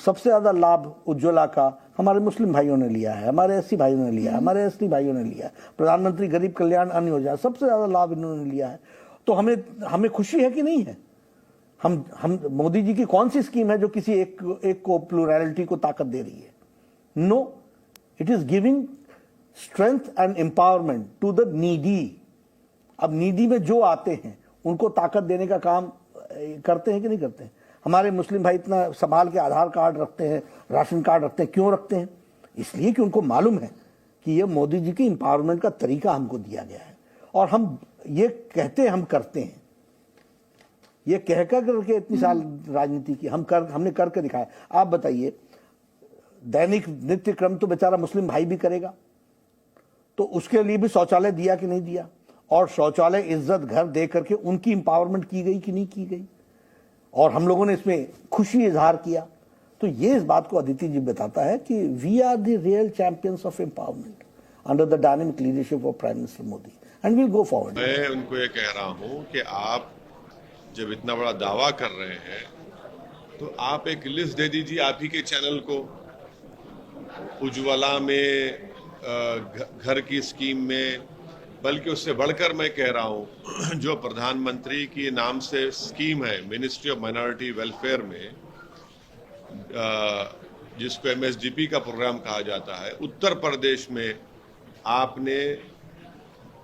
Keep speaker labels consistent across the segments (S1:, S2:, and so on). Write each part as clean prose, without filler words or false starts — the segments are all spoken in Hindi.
S1: सबसे ज्यादा लाभ उज्ज्वला का हमारे मुस्लिम भाइयों ने लिया है, हमारे एससी भाइयों ने लिया है, हमारे एसटी भाइयों ने लिया है। प्रधानमंत्री गरीब कल्याण अन्न योजना सबसे ज्यादा लाभ इन्होंने लिया है। तो हमें खुशी है कि नहीं है? हम मोदी जी की कौन सी स्कीम है जो किसी एक को प्लूरैलिटी को ताकत दे रही है? No, it is giving strength and empowerment to the needy. अब नीडी में जो आते हैं उनको ताकत देने का काम करते हैं कि नहीं करते हैं? हमारे मुस्लिम भाई इतना संभाल के आधार कार्ड रखते हैं, राशन कार्ड रखते हैं। क्यों रखते हैं? इसलिए कि उनको मालूम है कि ये मोदी जी की एम्पावरमेंट का तरीका हमको दिया गया है। और हम ये कहते हैं, हम करते हैं। ये कह करके इतनी साल राजनीति की हमने करके दिखाया। आप बताइए, दैनिक नित्य क्रम तो बेचारा मुस्लिम भाई भी करेगा, तो उसके लिए भी शौचालय दिया कि नहीं दिया? और शौचालय इज्जत घर दे करके उनकी एम्पावरमेंट की गई कि नहीं की गई? और हम लोगों ने इसमें खुशी इजहार किया। तो ये इस बात को अदिति जी बताता है कि we are the real champions of empowerment under the dynamic leadership of prime minister Modi, and will go forward.
S2: मैं उनको ये कह रहा हूं कि आप जब इतना बड़ा दावा कर रहे हैं तो आप एक लिस्ट दे दीजिए आप ही के चैनल को। उज्ज्वला में, घर की स्कीम में, बल्कि उससे बढ़कर मैं कह रहा हूं जो प्रधानमंत्री के नाम से स्कीम है मिनिस्ट्री ऑफ माइनॉरिटी वेलफेयर में, जिसको MSDP का प्रोग्राम कहा जाता है, उत्तर प्रदेश में आपने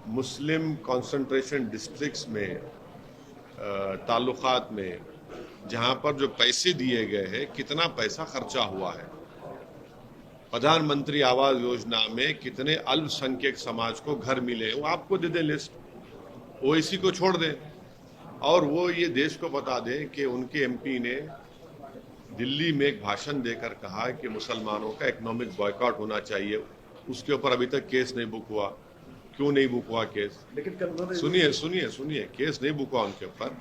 S2: मुस्लिम कंसंट्रेशन डिस्ट्रिक्ट्स में, ताल्लुकात में, जहां पर जो पैसे दिए गए हैं, कितना पैसा खर्चा हुआ है। प्रधानमंत्री आवास योजना में कितने अल्पसंख्यक समाज को घर मिले, वो आपको दे दें लिस्ट, ओवैसी को छोड़ दें, और वो ये देश को बता दें कि उनके MP ने दिल्ली में एक भाषण देकर कहा कि मुसलमानों का इकोनॉमिक बॉयकॉट होना चाहिए। उसके ऊपर अभी तक केस नहीं बुक हुआ। क्यों नहीं बुक हुआ केस? लेकिन सुनिए, केस नहीं बुक हुआ उनके ऊपर,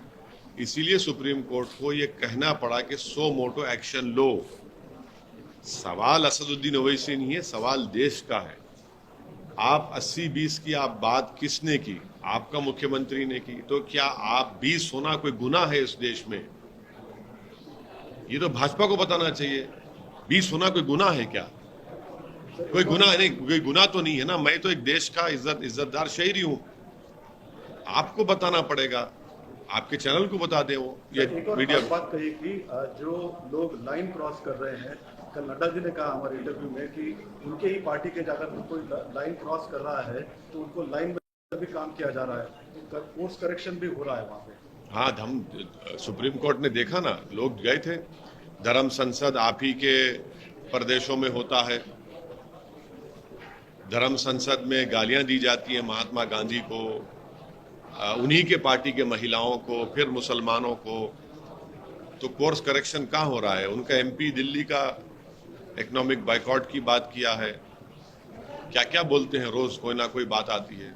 S2: इसीलिए सुप्रीम कोर्ट को ये कहना पड़ा कि सो मोटो एक्शन लो। सवाल असदुद्दीन ओवैसी नहीं है, सवाल देश का है। आप 80-20 की आप बात किसने की? आपका मुख्यमंत्री ने की। तो क्या आप 20 होना कोई गुनाह है इस देश में? ये तो भाजपा को बताना चाहिए। 20 होना कोई गुनाह है क्या? कोई गुनाह नहीं, कोई गुनाह तो नहीं है ना। मैं तो एक देश का इज्जतदार शहरी हूं। आपको बताना पड़ेगा, आपके चैनल को बता दें। वो ये मीडिया
S3: बात कही कि जो लोग लाइन क्रॉस कर रहे हैं, कल नड्डा जी ने कहा हमारे इंटरव्यू में कि उनके ही पार्टी के जाकर कोई लाइन क्रॉस कर रहा है तो उनको लाइन में भी काम किया जा रहा है, कोर्स करेक्शन भी हो रहा है वहां पे।
S2: हाँ, हम सुप्रीम कोर्ट ने देखा ना, लोग गए थे। धर्म संसद आप ही के प्रदेशों में होता है। धर्म संसद में गालियां दी जाती है महात्मा गांधी को, उन्हीं के पार्टी के महिलाओं को, फिर मुसलमानों को। तो कोर्स करेक्शन कहाँ हो रहा है? उनका MP दिल्ली का इकोनॉमिक बाइकआउट की बात किया है। क्या क्या बोलते हैं, रोज कोई ना कोई बात आती है।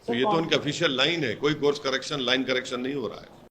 S2: तो ये तो उनकी ऑफिशियल लाइन है। कोई कोर्स करेक्शन, लाइन करेक्शन नहीं हो रहा है।